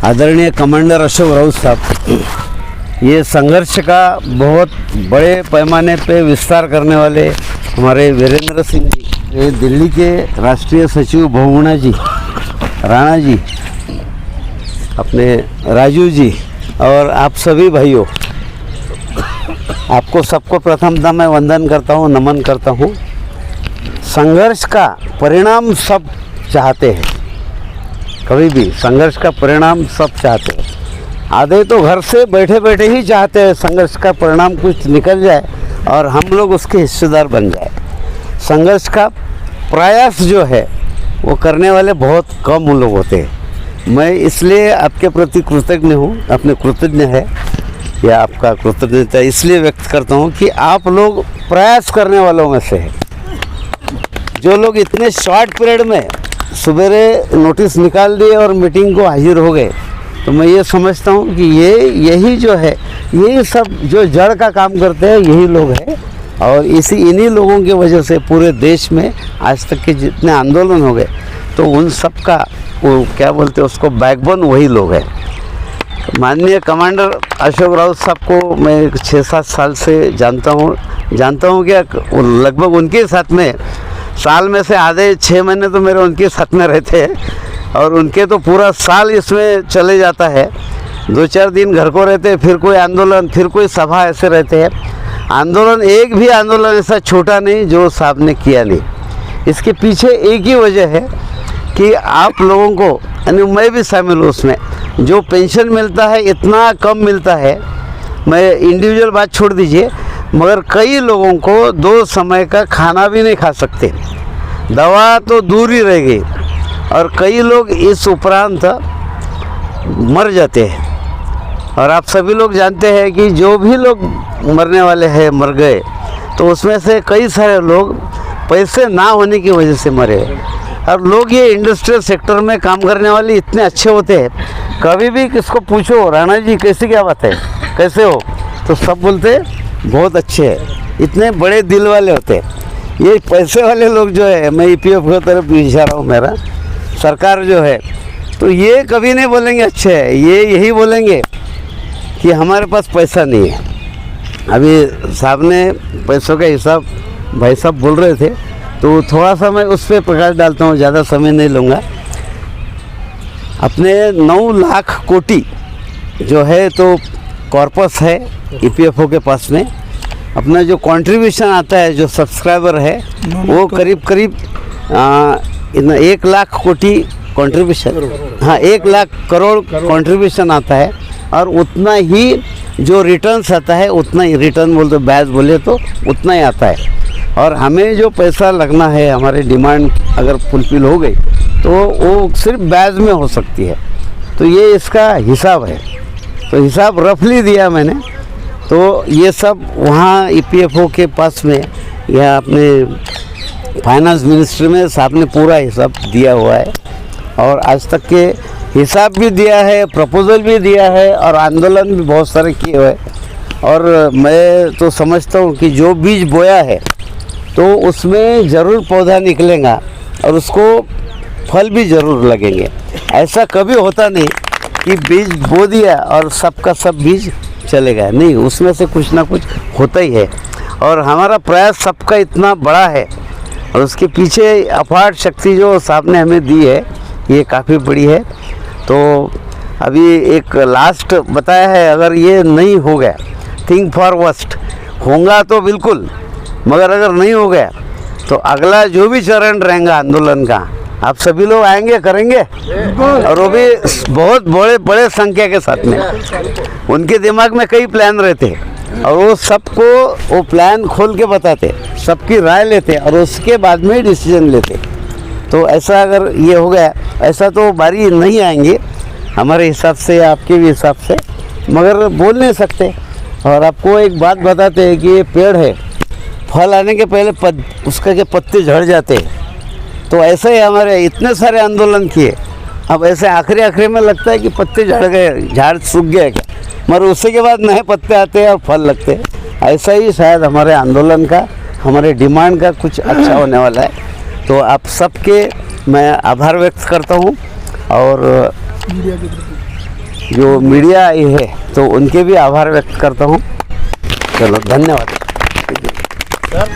आदरणीय कमांडर अशोक राउत साहब, ये संघर्ष का बहुत बड़े पैमाने पे विस्तार करने वाले हमारे वीरेंद्र सिंह जी, ये दिल्ली के राष्ट्रीय सचिव बहुगुणा जी, राणा जी, अपने राजू जी और आप सभी भाइयों, आपको सबको प्रथमतः मैं वंदन करता हूँ, नमन करता हूँ। संघर्ष का परिणाम सब चाहते हैं, कभी भी संघर्ष का परिणाम सब चाहते हैं। आधे तो घर से बैठे बैठे ही चाहते हैं संघर्ष का परिणाम कुछ निकल जाए और हम लोग उसके हिस्सेदार बन जाए। संघर्ष का प्रयास जो है वो करने वाले बहुत कम लोग होते हैं। मैं इसलिए आपके प्रति कृतज्ञ हूँ, अपने कृतज्ञ है या आपका कृतज्ञता इसलिए व्यक्त करता हूँ कि आप लोग प्रयास करने वालों में से हैं। जो लोग इतने शॉर्ट पीरियड में सवेरे नोटिस निकाल दिए और मीटिंग को हाजिर हो गए, तो मैं ये समझता हूँ कि यही जो है, यही सब जो जड़ का काम करते हैं यही लोग हैं। और इन्हीं लोगों की वजह से पूरे देश में आज तक के जितने आंदोलन हो गए, तो उन सब का वो क्या बोलते हैं उसको बैकबोन वही लोग हैं। माननीय कमांडर अशोक राउत साहब को मैं 6-7 साल से जानता हूँ कि लगभग उनके साथ में साल में से आधे 6 महीने तो मेरे उनके साथ में रहते हैं और उनके तो पूरा साल इसमें चले जाता है। 2-4 दिन घर को रहते हैं, फिर कोई आंदोलन, फिर कोई सभा, ऐसे रहते हैं। आंदोलन, एक भी आंदोलन ऐसा छोटा नहीं जो साहब ने किया नहीं। इसके पीछे एक ही वजह है कि आप लोगों को, यानी मैं भी शामिल हूँ उसमें, जो पेंशन मिलता है इतना कम मिलता है। मैं इंडिविजुअल बात छोड़ दीजिए, मगर कई लोगों को 2 समय का खाना भी नहीं खा सकते, दवा तो दूर ही रह गई, और कई लोग इस उपरांत मर जाते हैं। और आप सभी लोग जानते हैं कि जो भी लोग मरने वाले हैं, मर गए, तो उसमें से कई सारे लोग पैसे ना होने की वजह से मरे। और लोग ये इंडस्ट्रियल सेक्टर में काम करने वाले इतने अच्छे होते हैं, कभी भी किसको पूछो राणा जी कैसी क्या बात है, कैसे हो, तो सब बोलते बहुत अच्छे हैं, इतने बड़े दिल वाले होते हैं। ये पैसे वाले लोग जो है, मैं EPF की तरफ इशारा हूँ मेरा, सरकार जो है, तो ये कभी नहीं बोलेंगे अच्छे है, ये यही बोलेंगे कि हमारे पास पैसा नहीं है। अभी साहब ने पैसों का हिसाब भाई साहब बोल रहे थे, तो थोड़ा सा मैं उस पर प्रकाश डालता हूँ, ज़्यादा समय नहीं लूँगा। अपने 9 लाख कोटी जो है तो कॉर्पस है EPFO के पास में। अपना जो कंट्रीब्यूशन आता है, जो सब्सक्राइबर है, वो करीब 1 लाख कोटी कंट्रीब्यूशन, हाँ 1 लाख करोड़ कंट्रीब्यूशन आता है। और उतना ही जो रिटर्न्स आता है, उतना ही रिटर्न बोलते ब्याज बोले तो उतना ही आता है। और हमें जो पैसा लगना है, हमारी डिमांड अगर फुलफिल हो गई तो वो सिर्फ ब्याज में हो सकती है। तो ये इसका हिसाब है, तो हिसाब रफली दिया मैंने। तो ये सब वहाँ EPFO के पास में या अपने फाइनेंस मिनिस्ट्री में साहब ने पूरा हिसाब दिया हुआ है, और आज तक के हिसाब भी दिया है, प्रपोजल भी दिया है, और आंदोलन भी बहुत सारे किए हुए। और मैं तो समझता हूँ कि जो बीज बोया है तो उसमें ज़रूर पौधा निकलेगा और उसको फल भी ज़रूर लगेंगे। ऐसा कभी होता नहीं कि बीज बो दिया और सबका सब बीज चलेगा, नहीं, उसमें से कुछ ना कुछ होता ही है। और हमारा प्रयास सबका इतना बड़ा है और उसके पीछे अपार शक्ति जो साहब ने हमें दी है, ये काफ़ी बड़ी है। तो अभी एक लास्ट बताया है, अगर ये नहीं हो गया, थिंक फॉर वर्स्ट, होगा तो बिल्कुल, मगर अगर नहीं हो गया तो अगला जो भी चरण रहेगा आंदोलन का, आप सभी लोग आएंगे, करेंगे, और वो भी बहुत बड़े संख्या के साथ में। उनके दिमाग में कई प्लान रहते और वो सबको वो प्लान खोल के बताते, सबकी राय लेते और उसके बाद में डिसीजन लेते। तो ऐसा अगर ये हो गया, ऐसा तो बारी नहीं आएंगे हमारे हिसाब से या आपके भी हिसाब से, मगर बोल नहीं सकते। और आपको एक बात बताते हैं कि ये पेड़ है, फल आने के पहले उसका के पत्ते झड़ जाते हैं। तो ऐसे ही हमारे इतने सारे आंदोलन किए, अब ऐसे आखिरी में लगता है कि पत्ते झड़ गए, झाड़ सूख गया क्या, मगर उसके के बाद नए पत्ते आते हैं और फल लगते हैं। ऐसा ही शायद हमारे आंदोलन का, हमारे डिमांड का कुछ अच्छा होने वाला है। तो आप सबके मैं आभार व्यक्त करता हूँ। और जो मीडिया आई है तो उनके भी आभार व्यक्त करता हूँ। चलो धन्यवाद। सर